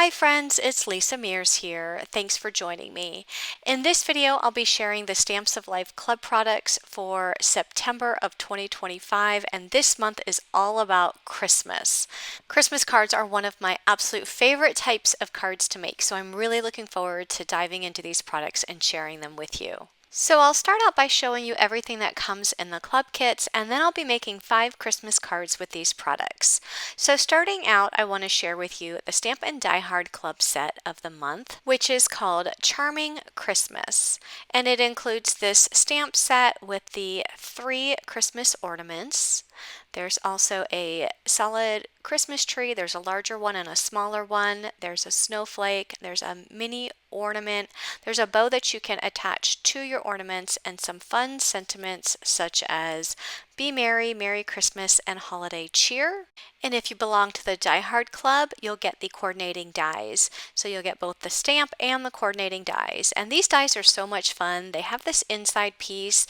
Hi friends, it's Lisa Mears here. Thanks for joining me. In this video, I'll be sharing the Stamps of Life Club products for September of 2025, and this month is all about Christmas. Christmas cards are one of my absolute favorite types of cards to make, so I'm really looking forward to diving into these products and sharing them with you. So I'll start out by showing you everything that comes in the club kits, and then I'll be making 5 Christmas cards with these products. So starting out, I want to share with you the Stamp and Die Hard Club set of the month, which is called Charming Christmas. And it includes this stamp set with the 3 Christmas ornaments. There's also a solid Christmas tree, there's a larger one and a smaller one, there's a snowflake, there's a mini ornament, there's a bow that you can attach to your ornaments, and some fun sentiments such as Be Merry, Merry Christmas, and Holiday Cheer. And if you belong to the Die Hard Club, you'll get the coordinating dies. So you'll get both the stamp and the coordinating dies. And these dies are so much fun. They have this inside piece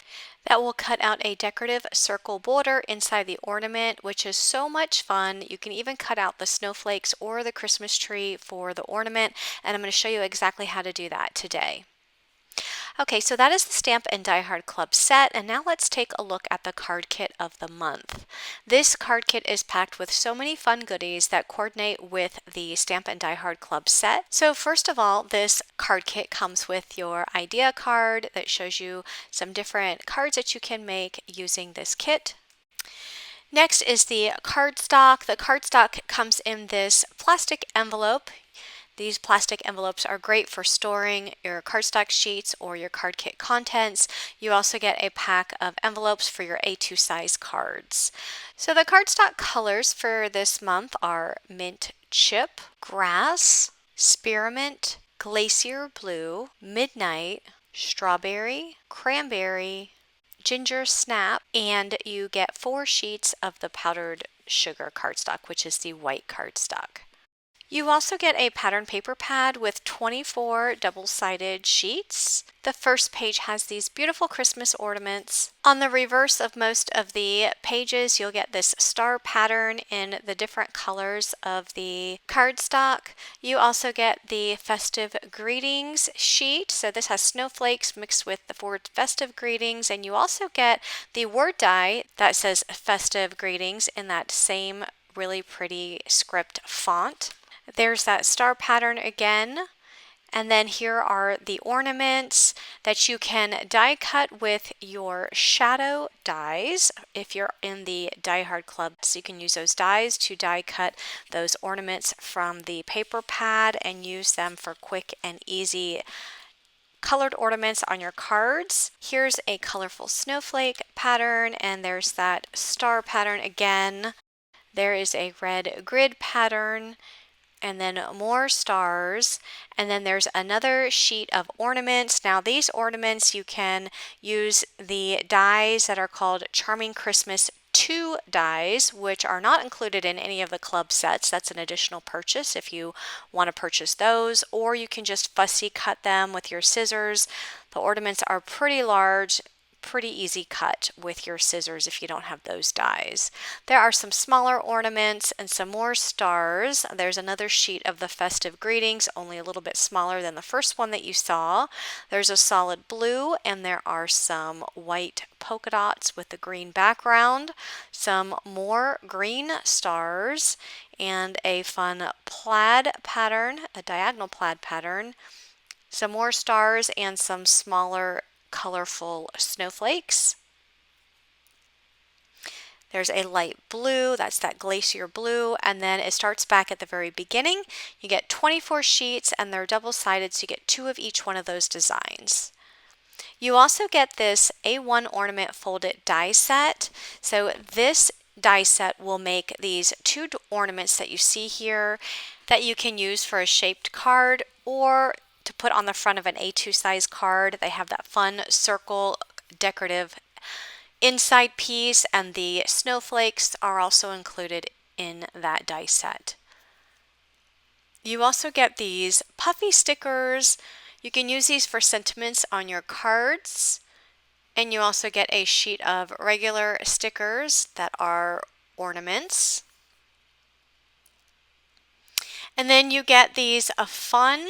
that will cut out a decorative circle border inside the ornament, which is so much fun. You can even cut out the snowflakes or the Christmas tree for the ornament, and I'm going to show you exactly how to do that today. Okay, so that is the Stamp and Die Hard Club set, and now let's take a look at the card kit of the month. This card kit is packed with so many fun goodies that coordinate with the Stamp and Die Hard Club set. So first of all, this card kit comes with your idea card that shows you some different cards that you can make using this kit. Next is the cardstock. The cardstock comes in this plastic envelope. These plastic envelopes are great for storing your cardstock sheets or your card kit contents. You also get a pack of envelopes for your A2 size cards. So the cardstock colors for this month are Mint Chip, Grass, Spearmint, Glacier Blue, Midnight, Strawberry, Cranberry, Ginger Snap, and you get 4 sheets of the powdered sugar cardstock, which is the white cardstock. You also get a pattern paper pad with 24 double-sided sheets. The first page has these beautiful Christmas ornaments. On the reverse of most of the pages, you'll get this star pattern in the different colors of the cardstock. You also get the Festive Greetings sheet. So this has snowflakes mixed with the 4 Festive Greetings, and you also get the word die that says Festive Greetings in that same really pretty script font. There's that star pattern again, and then here are the ornaments that you can die cut with your shadow dies if you're in the Die Hard Club. So you can use those dies to die cut those ornaments from the paper pad and use them for quick and easy colored ornaments on your cards. Here's a colorful snowflake pattern, and there's that star pattern again. There is a red grid pattern, and then more stars, and then there's another sheet of ornaments. Now these ornaments, you can use the dies that are called Charming Christmas 2 dies, which are not included in any of the club sets. That's an additional purchase if you want to purchase those, or you can just fussy cut them with your scissors. The ornaments are pretty large, pretty easy cut with your scissors if you don't have those dies. There are some smaller ornaments and some more stars. There's another sheet of the Festive Greetings, only a little bit smaller than the first one that you saw. There's a solid blue, and there are some white polka dots with the green background, some more green stars, and a fun plaid pattern, a diagonal plaid pattern, some more stars, and some smaller colorful snowflakes. There's a light blue, that's that glacier blue, and then it starts back at the very beginning. You get 24 sheets, and they're double-sided, so you get 2 of each one of those designs. You also get this A1 ornament folded die set. So this die set will make these 2 ornaments that you see here that you can use for a shaped card or to put on the front of an A2 size card. They have that fun circle decorative inside piece, and the snowflakes are also included in that die set. You also get these puffy stickers. You can use these for sentiments on your cards, and you also get a sheet of regular stickers that are ornaments. And then you get these fun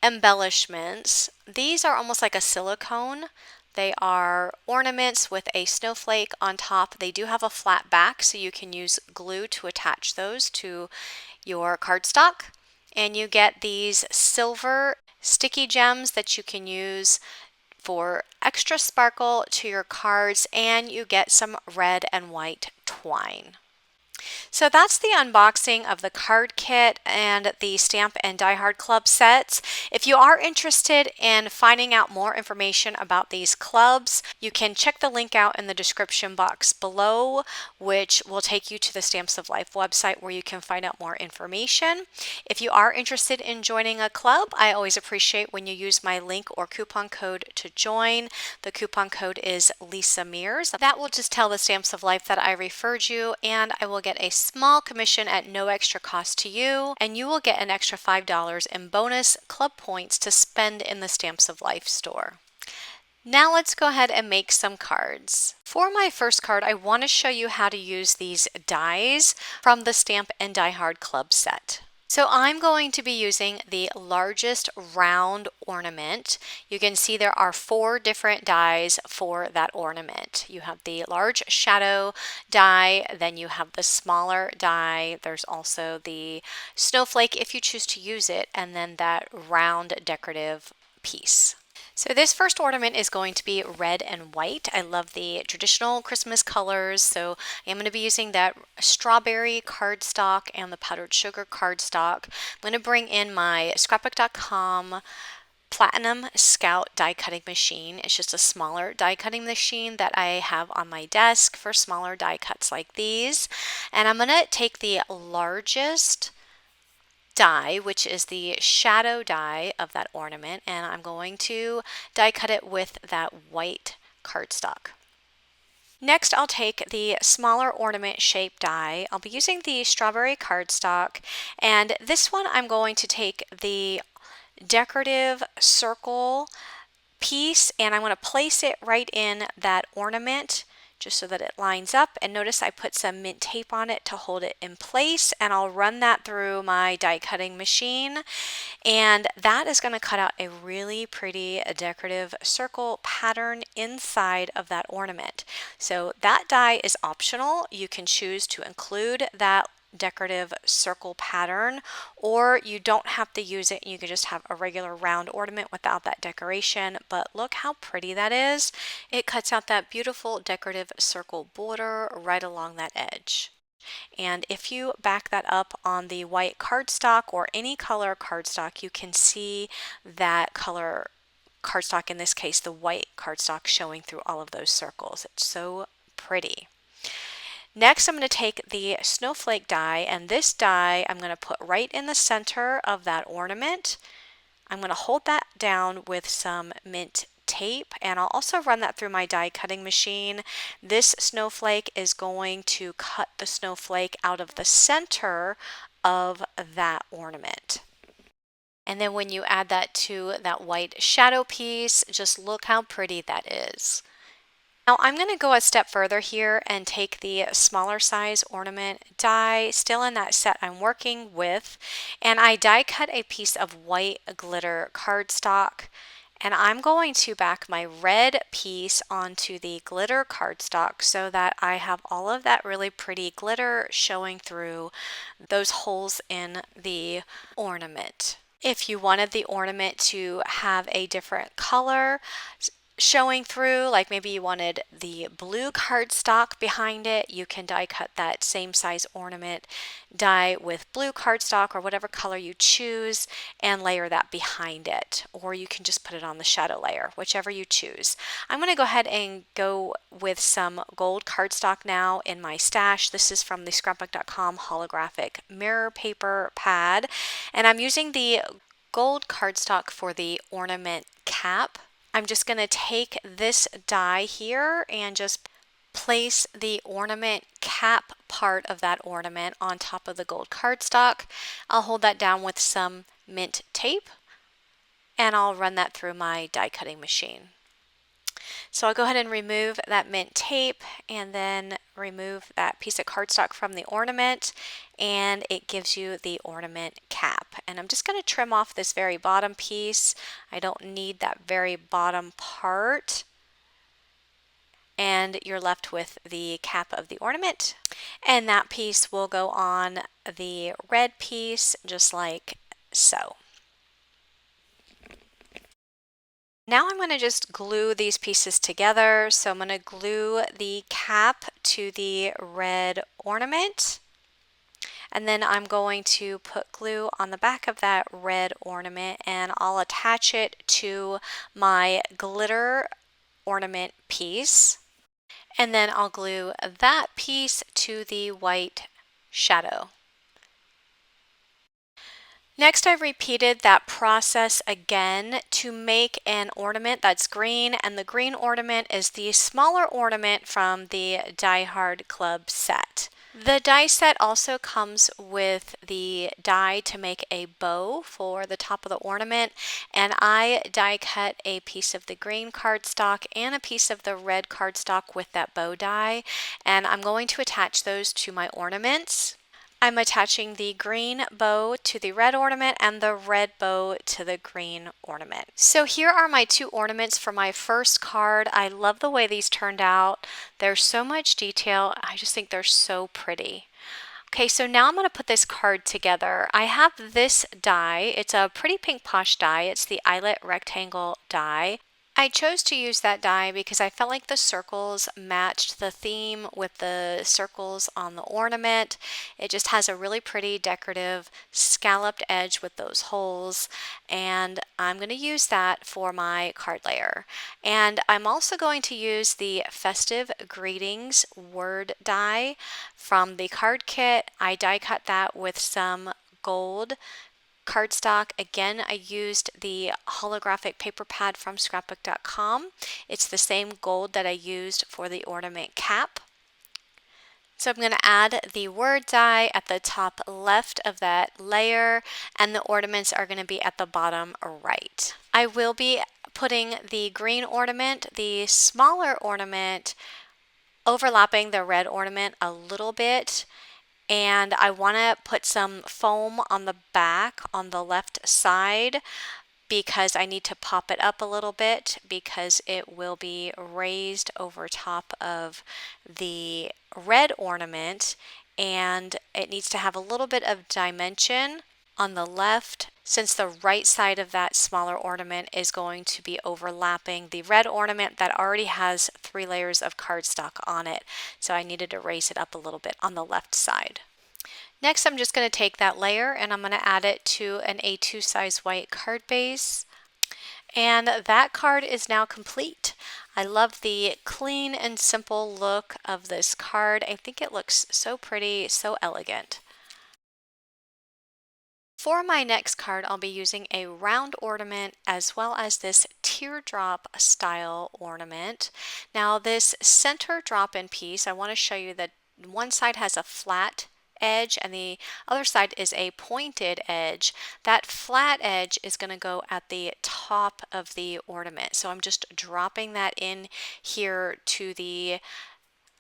embellishments. These are almost like a silicone. They are ornaments with a snowflake on top. They do have a flat back, so you can use glue to attach those to your cardstock. And you get these silver sticky gems that you can use for extra sparkle to your cards, and you get some red and white twine. So that's the unboxing of the card kit and the Stamp and Die Hard Club sets. If you are interested in finding out more information about these clubs, you can check the link out in the description box below, which will take you to the Stamps of Life website where you can find out more information. If you are interested in joining a club, I always appreciate when you use my link or coupon code to join. The coupon code is Lisa Mears. That will just tell the Stamps of Life that I referred you, and I will get a small commission at no extra cost to you, and you will get an extra $5 in bonus club points to spend in the Stamps of Life store. Now let's go ahead and make some cards. For my first card, I want to show you how to use these dies from the Stamp and Die Hard Club set. So I'm going to be using the largest round ornament. You can see there are 4 different dies for that ornament. You have the large shadow die, then you have the smaller die, there's also the snowflake if you choose to use it, and then that round decorative piece. So this first ornament is going to be red and white. I love the traditional Christmas colors, so I'm going to be using that strawberry cardstock and the powdered sugar cardstock. I'm going to bring in my Scrapbookcom Platinum Scout die cutting machine. It's just a smaller die cutting machine that I have on my desk for smaller die cuts like these. And I'm going to take the largest die, which is the shadow die of that ornament, and I'm going to die cut it with that white cardstock. Next, I'll take the smaller ornament shape die. I'll be using the strawberry cardstock, and this one I'm going to take the decorative circle piece and I'm going to place it right in that ornament just so that it lines up. And notice I put some mint tape on it to hold it in place, and I'll run that through my die cutting machine, and that is going to cut out a really pretty decorative circle pattern inside of that ornament. So that die is optional. You can choose to include that decorative circle pattern, or you don't have to use it. You can just have a regular round ornament without that decoration, but look how pretty that is. It cuts out that beautiful decorative circle border right along that edge. And if you back that up on the white cardstock or any color cardstock, you can see that color cardstock, in this case the white cardstock, showing through all of those circles. It's so pretty. Next, I'm going to take the snowflake die, and this die I'm going to put right in the center of that ornament. I'm going to hold that down with some mint tape, and I'll also run that through my die cutting machine. This snowflake is going to cut the snowflake out of the center of that ornament. And then when you add that to that white shadow piece, just look how pretty that is. Now I'm going to go a step further here and take the smaller size ornament die, still in that set I'm working with, and I die cut a piece of white glitter cardstock, and I'm going to back my red piece onto the glitter cardstock so that I have all of that really pretty glitter showing through those holes in the ornament. If you wanted the ornament to have a different color showing through, like maybe you wanted the blue cardstock behind it, you can die cut that same size ornament die with blue cardstock or whatever color you choose and layer that behind it, or you can just put it on the shadow layer, whichever you choose. I'm going to go ahead and go with some gold cardstock now in my stash. This is from the Scrapbookcom Holographic Mirror Paper pad, and I'm using the gold cardstock for the ornament cap. I'm just going to take this die here and just place the ornament cap part of that ornament on top of the gold cardstock. I'll hold that down with some mint tape and I'll run that through my die cutting machine. So I'll go ahead and remove that mint tape and then remove that piece of cardstock from the ornament, and it gives you the ornament cap. And I'm just going to trim off this very bottom piece. I don't need that very bottom part. And you're left with the cap of the ornament. And that piece will go on the red piece just like so. Now I'm going to just glue these pieces together. So I'm going to glue the cap to the red ornament. And then I'm going to put glue on the back of that red ornament, and I'll attach it to my glitter ornament piece. And then I'll glue that piece to the white shadow. Next, I've repeated that process again to make an ornament that's green, and the green ornament is the smaller ornament from the Die Hard Club set. The die set also comes with the die to make a bow for the top of the ornament, and I die cut a piece of the green cardstock and a piece of the red cardstock with that bow die, and I'm going to attach those to my ornaments. I'm attaching the green bow to the red ornament and the red bow to the green ornament. So here are my two ornaments for my first card. I love the way these turned out. There's so much detail. I just think they're so pretty. Okay, so now I'm going to put this card together. I have this die. It's a pretty pink Posh die. It's the Eyelet rectangle die. I chose to use that die because I felt like the circles matched the theme with the circles on the ornament. It just has a really pretty decorative scalloped edge with those holes, and I'm going to use that for my card layer. And I'm also going to use the Festive Greetings word die from the card kit. I die cut that with some gold cardstock. Again, I used the holographic paper pad from Scrapbookcom. It's the same gold that I used for the ornament cap. So I'm going to add the word die at the top left of that layer, and the ornaments are going to be at the bottom right. I will be putting the green ornament, the smaller ornament, overlapping the red ornament a little bit. And I want to put some foam on the back on the left side because I need to pop it up a little bit because it will be raised over top of the red ornament, and it needs to have a little bit of dimension on the left, since the right side of that smaller ornament is going to be overlapping the red ornament that already has 3 layers of cardstock on it. So I needed to raise it up a little bit on the left side. Next, I'm just going to take that layer and I'm going to add it to an A2 size white card base. And that card is now complete. I love the clean and simple look of this card. I think it looks so pretty, so elegant. For my next card, I'll be using a round ornament as well as this teardrop style ornament. Now this center drop-in piece, I want to show you that one side has a flat edge and the other side is a pointed edge. That flat edge is going to go at the top of the ornament. So I'm just dropping that in here to the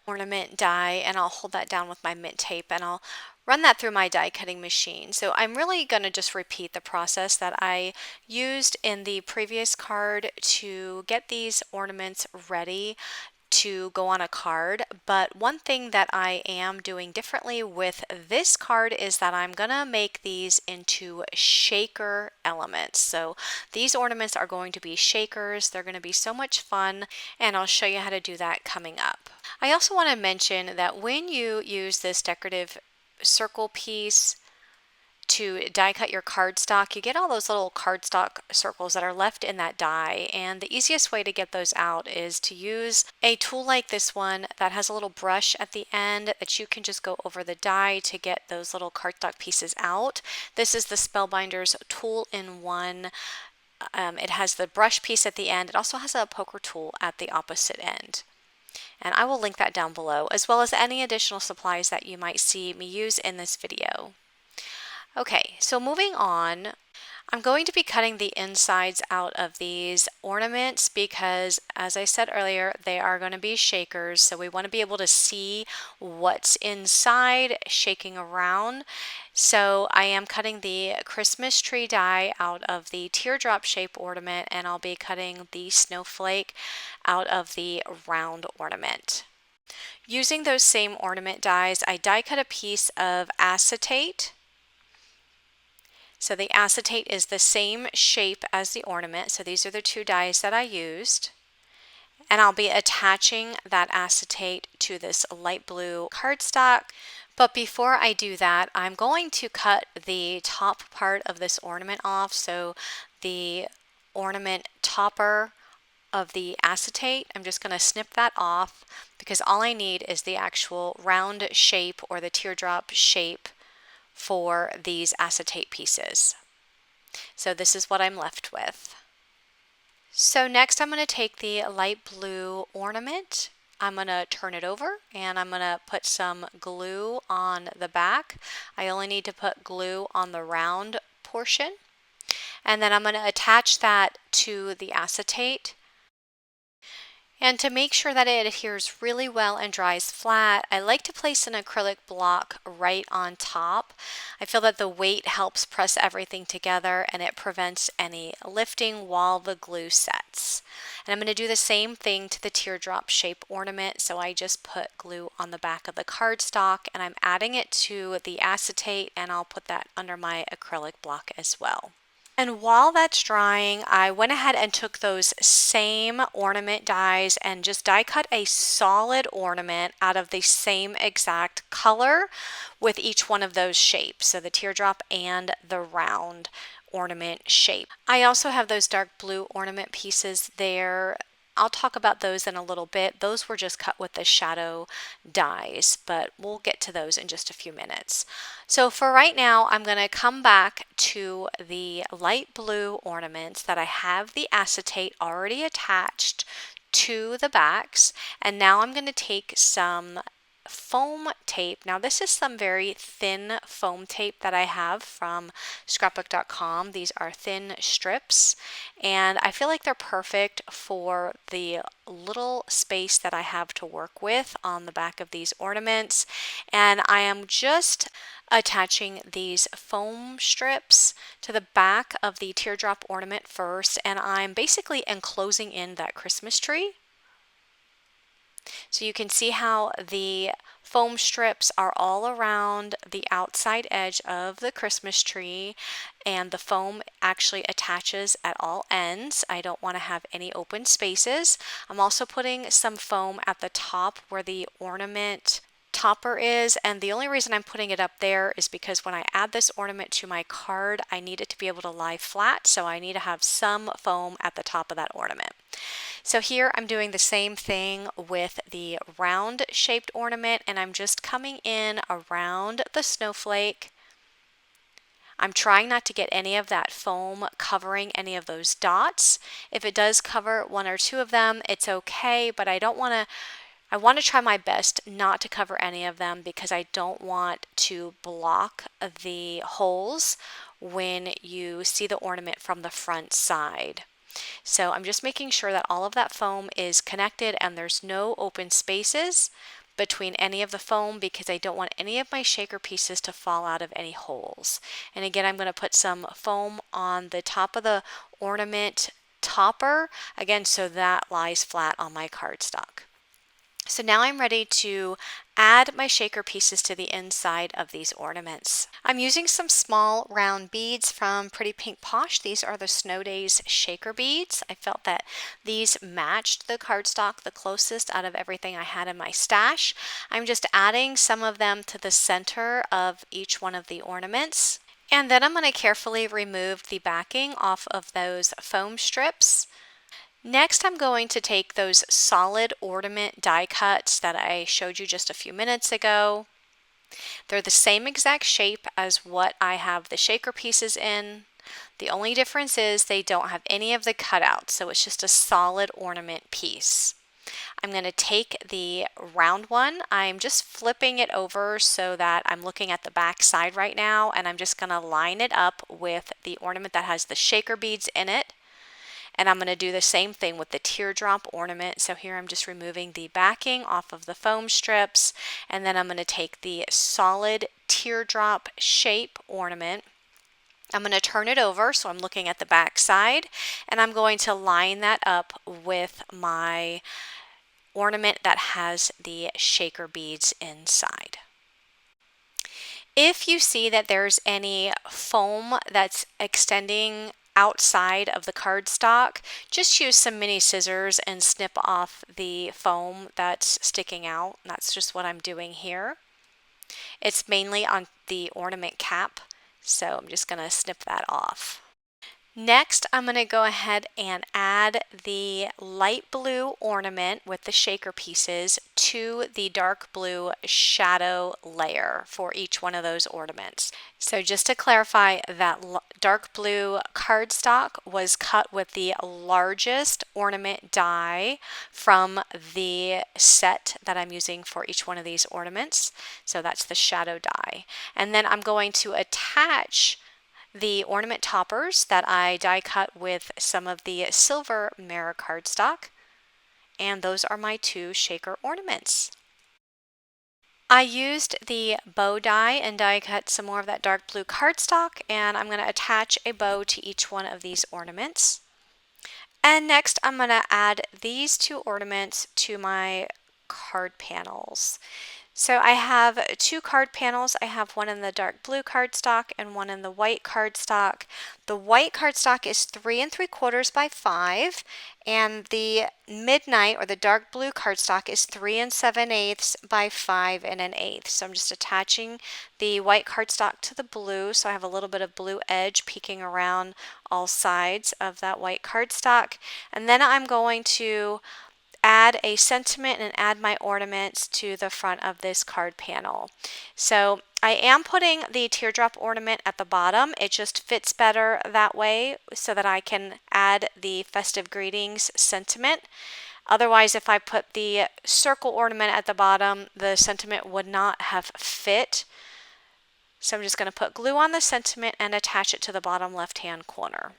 ornament die, and I'll hold that down with my mint tape and I'll run that through my die cutting machine. So I'm really going to just repeat the process that I used in the previous card to get these ornaments ready to go on a card. But one thing that I am doing differently with this card is that I'm gonna make these into shaker elements. So these ornaments are going to be shakers. They're going to be so much fun, and I'll show you how to do that coming up. I also want to mention that when you use this decorative circle piece to die cut your cardstock, you get all those little cardstock circles that are left in that die, and the easiest way to get those out is to use a tool like this one that has a little brush at the end that you can just go over the die to get those little cardstock pieces out. This is the Spellbinders Tool N One. It has the brush piece at the end. It also has a poker tool at the opposite end. And I will link that down below, as well as any additional supplies that you might see me use in this video. Okay, so moving on, I'm going to be cutting the insides out of these ornaments because, as I said earlier, they are going to be shakers. So we want to be able to see what's inside shaking around. So I am cutting the Christmas tree die out of the teardrop shape ornament, and I'll be cutting the snowflake out of the round ornament. Using those same ornament dies, I die cut a piece of acetate. So the acetate is the same shape as the ornament. So these are the two dies that I used. And I'll be attaching that acetate to this light blue cardstock. But before I do that, I'm going to cut the top part of this ornament off. So the ornament topper of the acetate, I'm just going to snip that off because all I need is the actual round shape or the teardrop shape for these acetate pieces. So this is what I'm left with. So next I'm going to take the light blue ornament. I'm going to turn it over and I'm going to put some glue on the back. I only need to put glue on the round portion. And then I'm going to attach that to the acetate. And to make sure that it adheres really well and dries flat, I like to place an acrylic block right on top. I feel that the weight helps press everything together and it prevents any lifting while the glue sets. And I'm going to do the same thing to the teardrop shape ornament. So I just put glue on the back of the cardstock and I'm adding it to the acetate, and I'll put that under my acrylic block as well. And while that's drying, I went ahead and took those same ornament dies and just die cut a solid ornament out of the same exact color with each one of those shapes, so the teardrop and the round ornament shape. I also have those dark blue ornament pieces there. I'll talk about those in a little bit. Those were just cut with the shadow dies, but we'll get to those in just a few minutes. So for right now, I'm going to come back to the light blue ornaments that I have the acetate already attached to the backs, and now I'm going to take some foam tape. Now this is some very thin foam tape that I have from Scrapbookcom. These are thin strips and I feel like they're perfect for the little space that I have to work with on the back of these ornaments. And I am just attaching these foam strips to the back of the teardrop ornament first, and I'm basically enclosing in that Christmas tree. So you can see how the foam strips are all around the outside edge of the Christmas tree, and the foam actually attaches at all ends. I don't want to have any open spaces. I'm also putting some foam at the top where the ornament topper is, and the only reason I'm putting it up there is because when I add this ornament to my card, I need it to be able to lie flat, so I need to have some foam at the top of that ornament. So here I'm doing the same thing with the round shaped ornament, and I'm just coming in around the snowflake. I'm trying not to get any of that foam covering any of those dots. If it does cover one or two of them, it's okay, but I want to try my best not to cover any of them because I don't want to block the holes when you see the ornament from the front side. So I'm just making sure that all of that foam is connected and there's no open spaces between any of the foam because I don't want any of my shaker pieces to fall out of any holes. And again, I'm going to put some foam on the top of the ornament topper, again, so that lies flat on my cardstock. So now I'm ready to add my shaker pieces to the inside of these ornaments. I'm using some small round beads from Pretty Pink Posh. These are the Snow Days shaker beads. I felt that these matched the cardstock the closest out of everything I had in my stash. I'm just adding some of them to the center of each one of the ornaments. And then I'm going to carefully remove the backing off of those foam strips. Next, I'm going to take those solid ornament die cuts that I showed you just a few minutes ago. They're the same exact shape as what I have the shaker pieces in. The only difference is they don't have any of the cutouts, so it's just a solid ornament piece. I'm going to take the round one. I'm just flipping it over so that I'm looking at the back side right now, and I'm just going to line it up with the ornament that has the shaker beads in it. And I'm going to do the same thing with the teardrop ornament. So here I'm just removing the backing off of the foam strips, and then I'm going to take the solid teardrop shape ornament. I'm going to turn it over so I'm looking at the back side, and I'm going to line that up with my ornament that has the shaker beads inside. If you see that there's any foam that's extending outside of the cardstock, just use some mini scissors and snip off the foam that's sticking out. That's just what I'm doing here. It's mainly on the ornament cap, so I'm just going to snip that off. Next, I'm going to go ahead and add the light blue ornament with the shaker pieces to the dark blue shadow layer for each one of those ornaments. So just to clarify, that dark blue cardstock was cut with the largest ornament die from the set that I'm using for each one of these ornaments. So that's the shadow die. And then I'm going to attach the ornament toppers that I die cut with some of the silver mirror cardstock, and those are my two shaker ornaments. I used the bow die and die cut some more of that dark blue cardstock, and I'm going to attach a bow to each one of these ornaments. And next I'm going to add these two ornaments to my card panels. So I have two card panels. I have one in the dark blue cardstock and one in the white cardstock. The white cardstock is 3 3/4 by 5, and the midnight or the dark blue cardstock is 3 7/8 by 5 1/8. So I'm just attaching the white cardstock to the blue, so I have a little bit of blue edge peeking around all sides of that white cardstock. And then I'm going to add a sentiment and add my ornaments to the front of this card panel. So I am putting the teardrop ornament at the bottom. It just fits better that way so that I can add the Festive Greetings sentiment. Otherwise, if I put the circle ornament at the bottom, the sentiment would not have fit. So I'm just going to put glue on the sentiment and attach it to the bottom left-hand corner.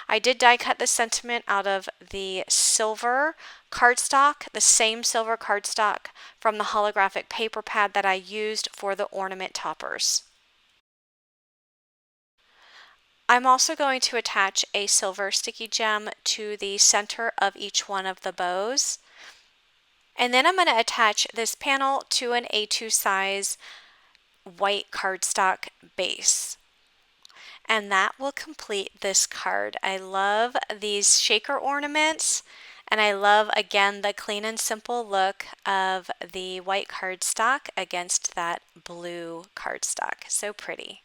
I did die cut the sentiment out of the silver cardstock, the same silver cardstock from the holographic paper pad that I used for the ornament toppers. I'm also going to attach a silver sticky gem to the center of each one of the bows. And then I'm going to attach this panel to an A2 size white cardstock base. And that will complete this card. I love these shaker ornaments, and I love, again, the clean and simple look of the white cardstock against that blue cardstock. So pretty.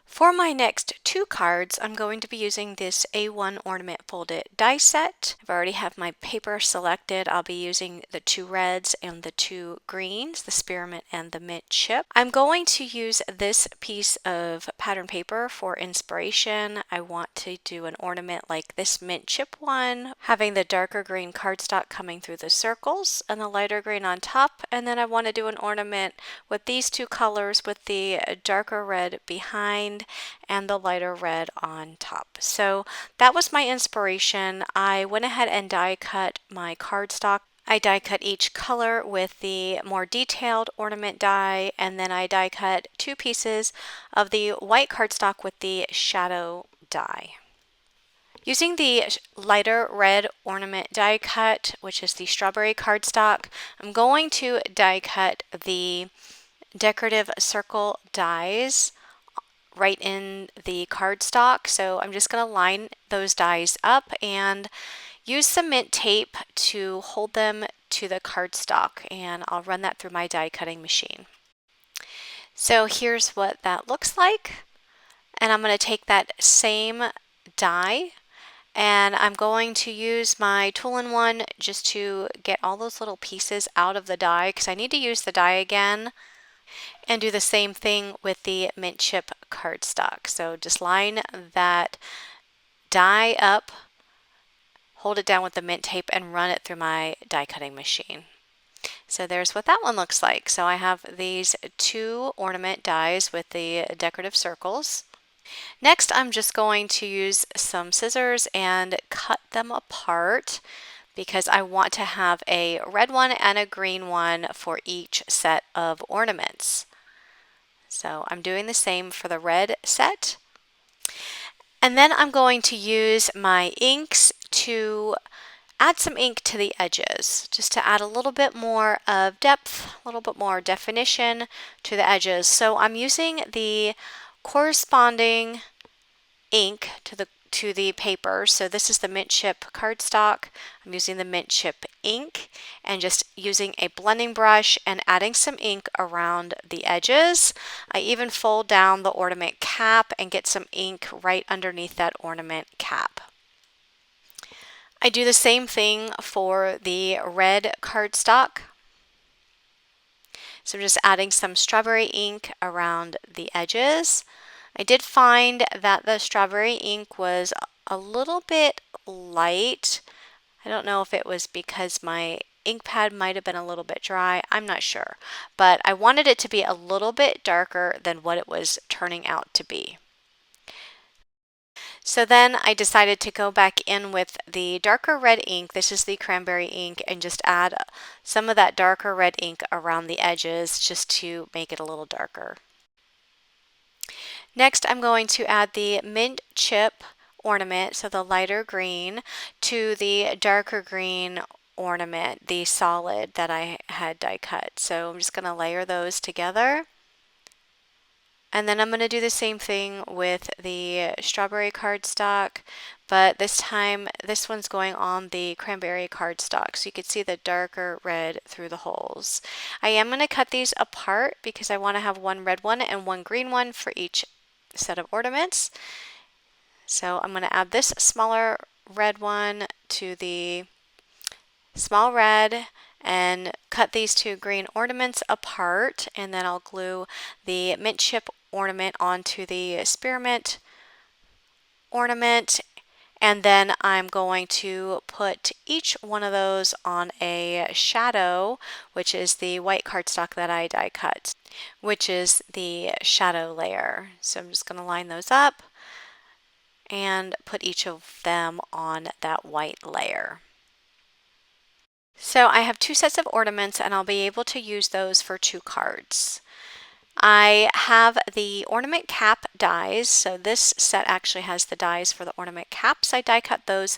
For my next two cards, I'm going to be using this A1 ornament folded die set. I've already have my paper selected. I'll be using the two reds and the two greens, the spearmint and the mint chip. I'm going to use this piece of pattern paper for inspiration. I want to do an ornament like this mint chip one, having the darker green cardstock coming through the circles and the lighter green on top. And then I want to do an ornament with these two colors with the darker red behind and the lighter red on top. So that was my inspiration. I went ahead and die cut my cardstock. I die cut each color with the more detailed ornament die, and then I die cut two pieces of the white cardstock with the shadow die. Using the lighter red ornament die cut, which is the strawberry cardstock, I'm going to die cut the decorative circle dies right in the cardstock. So I'm just going to line those dies up and use some mint tape to hold them to the cardstock, and I'll run that through my die cutting machine. So here's what that looks like, and I'm going to take that same die and I'm going to use my Tool N One just to get all those little pieces out of the die, because I need to use the die again, and do the same thing with the mint chip cardstock. So just line that die up, hold it down with the mint tape and run it through my die cutting machine. So there's what that one looks like. So I have these 2 ornament dies with the decorative circles. Next, I'm just going to use some scissors and cut them apart because I want to have a red one and a green one for each set of ornaments. So I'm doing the same for the red set. And then I'm going to use my inks to add some ink to the edges, just to add a little bit more of depth, a little bit more definition to the edges. So I'm using the corresponding ink to the paper. So this is the mint chip cardstock. I'm using the mint chip ink and just using a blending brush and adding some ink around the edges. I even fold down the ornament cap and get some ink right underneath that ornament cap. I do the same thing for the red cardstock. So I'm just adding some strawberry ink around the edges. I did find that the strawberry ink was a little bit light. I don't know if it was because my ink pad might have been a little bit dry. I'm not sure. But I wanted it to be a little bit darker than what it was turning out to be. So then I decided to go back in with the darker red ink. This is the cranberry ink, and just add some of that darker red ink around the edges just to make it a little darker. Next, I'm going to add the mint chip ornament, so the lighter green, to the darker green ornament, the solid that I had die cut. So I'm just going to layer those together. And then I'm going to do the same thing with the strawberry cardstock, but this time this one's going on the cranberry cardstock, so you can see the darker red through the holes. I am going to cut these apart because I want to have one red one and one green one for each set of ornaments. So I'm going to add this smaller red one to the small red and cut these 2 green ornaments apart, and then I'll glue the mint chip ornament onto the spearmint ornament, and then I'm going to put each one of those on a shadow, which is the white cardstock that I die cut, which is the shadow layer. So I'm just going to line those up and put each of them on that white layer. So I have 2 sets of ornaments, and I'll be able to use those for 2 cards. I have the ornament cap dies, so this set actually has the dies for the ornament caps. I die cut those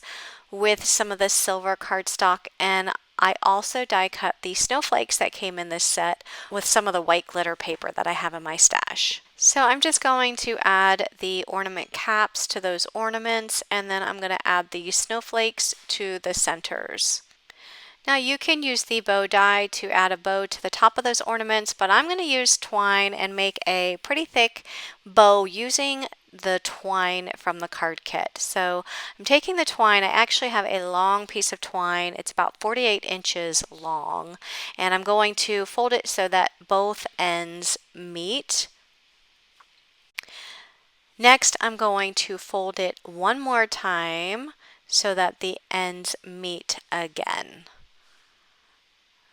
with some of the silver cardstock, and I also die cut the snowflakes that came in this set with some of the white glitter paper that I have in my stash. So I'm just going to add the ornament caps to those ornaments, and then I'm going to add the snowflakes to the centers. Now you can use the bow die to add a bow to the top of those ornaments, but I'm going to use twine and make a pretty thick bow using the twine from the card kit. So I'm taking the twine. I actually have a long piece of twine. It's about 48 inches long, and I'm going to fold it so that both ends meet. Next, I'm going to fold it one more time so that the ends meet again.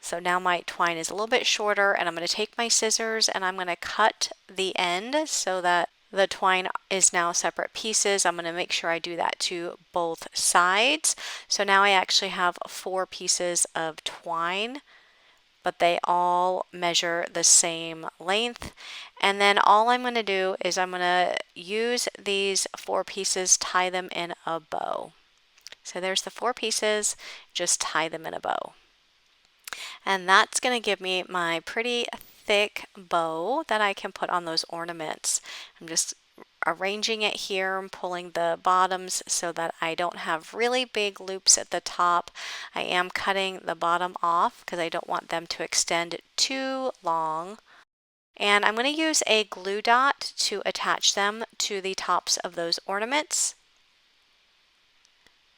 So now my twine is a little bit shorter, and I'm going to take my scissors and I'm going to cut the end so that the twine is now separate pieces. I'm going to make sure I do that to both sides. So now I actually have 4 pieces of twine, but they all measure the same length. And then all I'm going to do is I'm going to use these 4 pieces, tie them in a bow. So there's the 4 pieces, just tie them in a bow. And that's going to give me my pretty thick bow that I can put on those ornaments. I'm just arranging it here and pulling the bottoms so that I don't have really big loops at the top. I am cutting the bottom off because I don't want them to extend too long. And I'm going to use a glue dot to attach them to the tops of those ornaments.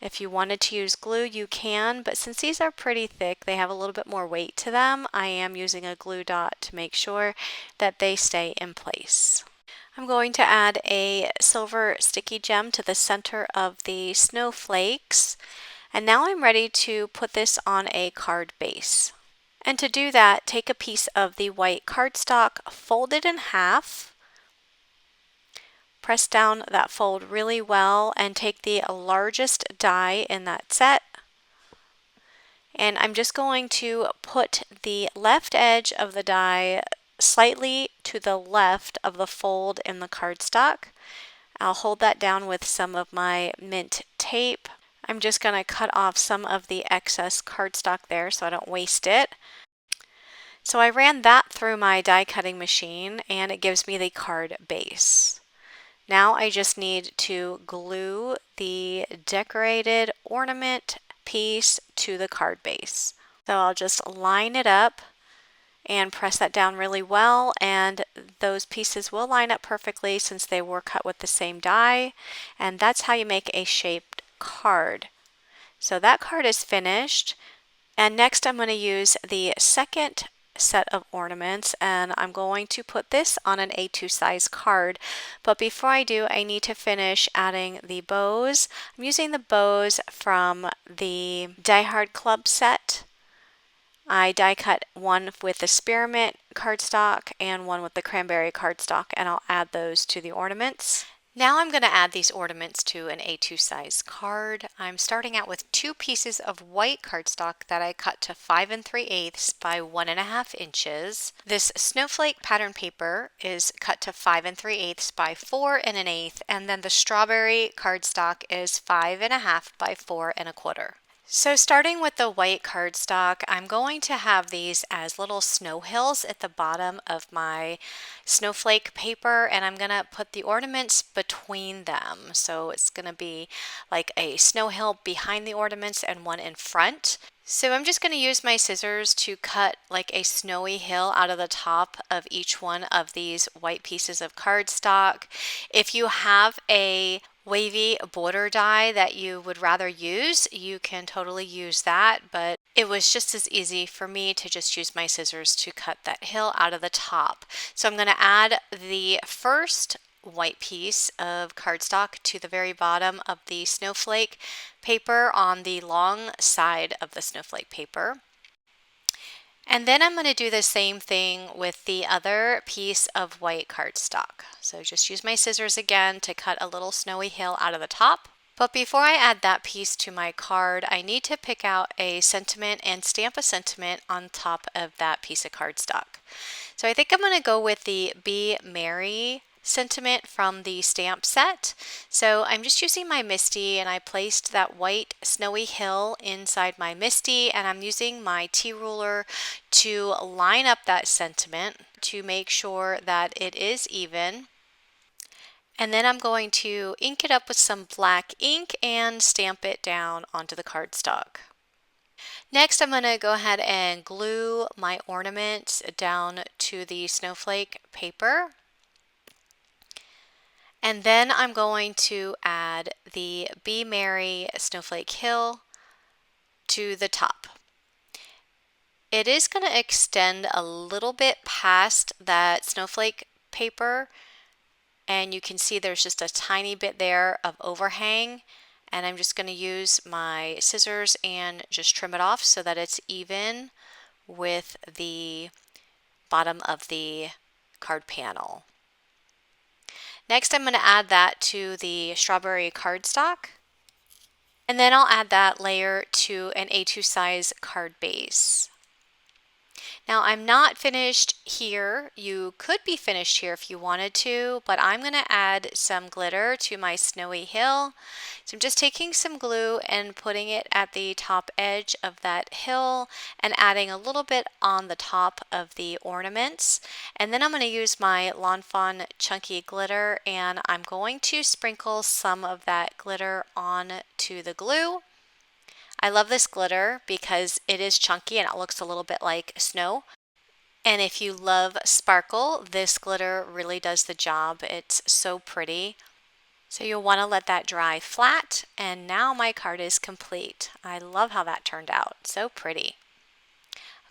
If you wanted to use glue, you can, but since these are pretty thick, they have a little bit more weight to them, I am using a glue dot to make sure that they stay in place. I'm going to add a silver sticky gem to the center of the snowflakes, And now I'm ready to put this on a card base. And to do that, take a piece of the white cardstock, fold it in half, press down that fold really well, and take the largest die in that set. And I'm just going to put the left edge of the die slightly to the left of the fold in the cardstock. I'll hold that down with some of my mint tape. I'm just going to cut off some of the excess cardstock there so I don't waste it. So I ran that through my die cutting machine and it gives me the card base. Now I just need to glue the decorated ornament piece to the card base. So I'll just line it up and press that down really well, and those pieces will line up perfectly since they were cut with the same die, and that's how you make a shaped card. So that card is finished, and next I'm going to use the second set of ornaments, and I'm going to put this on an A2 size card. But before I do, I need to finish adding the bows. I'm using the bows from the Die Hard Club set. I die cut one with the spearmint cardstock and one with the cranberry cardstock, and I'll add those to the ornaments. Now I'm going to add these ornaments to an A2 size card. I'm starting out with 2 pieces of white cardstock that I cut to 5 3/8 by 1.5 inches. This snowflake pattern paper is cut to 5 3/8 by 4 1/8, and then the strawberry cardstock is 5.5 by 4 1/4. So starting with the white cardstock, I'm going to have these as little snow hills at the bottom of my snowflake paper, and I'm going to put the ornaments between them. So it's going to be like a snow hill behind the ornaments and one in front. So I'm just going to use my scissors to cut like a snowy hill out of the top of each one of these white pieces of cardstock. If you have a wavy border die that you would rather use, you can totally use that, but it was just as easy for me to just use my scissors to cut that hill out of the top. So I'm going to add the first white piece of cardstock to the very bottom of the snowflake paper on the long side of the snowflake paper. And then I'm going to do the same thing with the other piece of white cardstock. So just use my scissors again to cut a little snowy hill out of the top. But before I add that piece to my card, I need to pick out a sentiment and stamp a sentiment on top of that piece of cardstock. So I think I'm going to go with the Be Merry sentiment from the stamp set. So I'm just using my MISTI, and I placed that white snowy hill inside my MISTI, and I'm using my T-ruler to line up that sentiment to make sure that it is even. And then I'm going to ink it up with some black ink and stamp it down onto the cardstock. Next, I'm going to go ahead and glue my ornaments down to the snowflake paper. And then I'm going to add the Be Merry Snowflake Hill to the top. It is going to extend a little bit past that snowflake paper, and you can see there's just a tiny bit there of overhang, and I'm just going to use my scissors and just trim it off so that it's even with the bottom of the card panel. Next, I'm going to add that to the strawberry cardstock, and then I'll add that layer to an A2 size card base. Now I'm not finished here. You could be finished here if you wanted to, but I'm going to add some glitter to my snowy hill. So I'm just taking some glue and putting it at the top edge of that hill and adding a little bit on the top of the ornaments. And then I'm going to use my Lawn Fawn chunky glitter, and I'm going to sprinkle some of that glitter on to the glue. I love this glitter because it is chunky and it looks a little bit like snow. And if you love sparkle, this glitter really does the job. It's so pretty. So you'll want to let that dry flat, and now my card is complete. I love how that turned out. So pretty.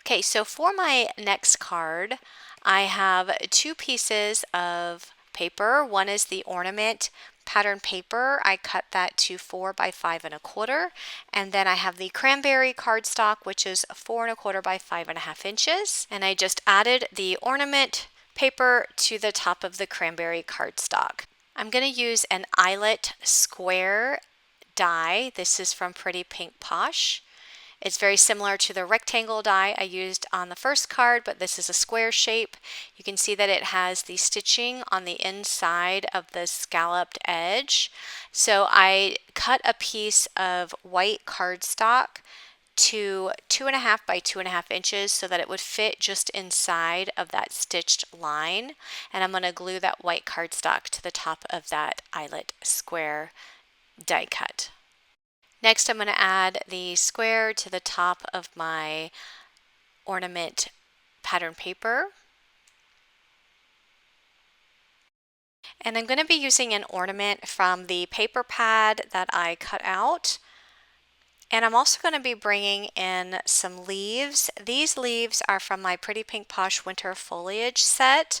Okay, so for my next card, I have 2 pieces of paper. One is the ornament pattern paper. I cut that to 4 by 5 1/4, and then I have the cranberry cardstock, which is 4 1/4 by 5 1/2 inches, and I just added the ornament paper to the top of the cranberry cardstock. I'm going to use an Eyelet square die. This is from Pretty Pink Posh. It's very similar to the rectangle die I used on the first card, but this is a square shape. You can see that it has the stitching on the inside of the scalloped edge. So I cut a piece of white cardstock to 2.5 by 2.5 inches so that it would fit just inside of that stitched line. And I'm going to glue that white cardstock to the top of that eyelet square die cut. Next, I'm going to add the square to the top of my ornament pattern paper. And I'm going to be using an ornament from the paper pad that I cut out. And I'm also going to be bringing in some leaves. These leaves are from my Pretty Pink Posh Winter Foliage set.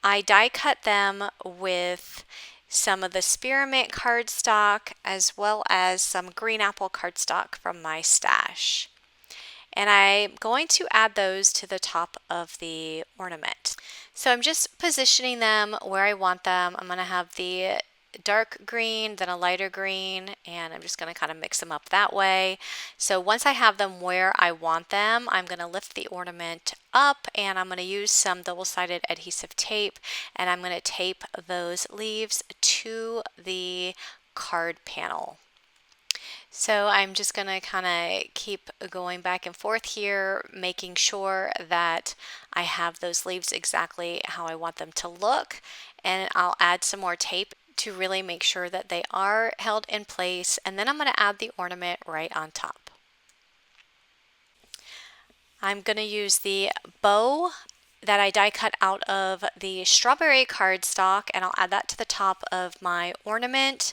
I die cut them with some of the spearmint cardstock as well as some green apple cardstock from my stash. And I'm going to add those to the top of the ornament. So I'm just positioning them where I want them. I'm going to have the dark green, then a lighter green, and I'm just going to kind of mix them up that way. So once I have them where I want them, I'm going to lift the ornament up and I'm going to use some double-sided adhesive tape, and I'm going to tape those leaves to the card panel. So I'm just going to kind of keep going back and forth here, making sure that I have those leaves exactly how I want them to look, and I'll add some more tape to really make sure that they are held in place, and then I'm going to add the ornament right on top. I'm going to use the bow that I die cut out of the strawberry cardstock, and I'll add that to the top of my ornament.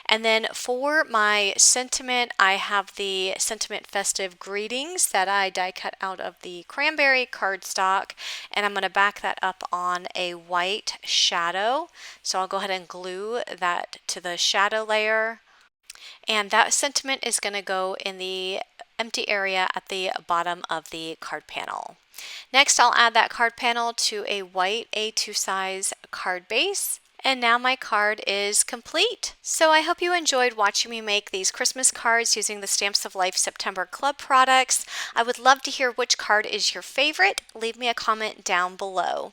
And then for my sentiment, I have the sentiment Festive Greetings that I die cut out of the cranberry cardstock, and I'm going to back that up on a white shadow. So I'll go ahead and glue that to the shadow layer. And that sentiment is going to go in the empty area at the bottom of the card panel. Next, I'll add that card panel to a white A2 size card base. And now my card is complete. So I hope you enjoyed watching me make these Christmas cards using the Stamps of Life September Club products. I would love to hear which card is your favorite. Leave me a comment down below.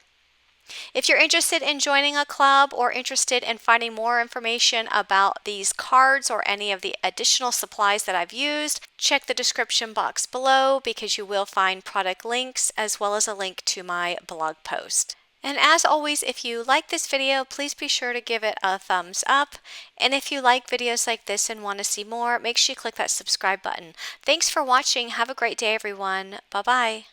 If you're interested in joining a club or interested in finding more information about these cards or any of the additional supplies that I've used, check the description box below because you will find product links as well as a link to my blog post. And as always, if you like this video, please be sure to give it a thumbs up. And if you like videos like this and want to see more, make sure you click that subscribe button. Thanks for watching. Have a great day, everyone. Bye-bye.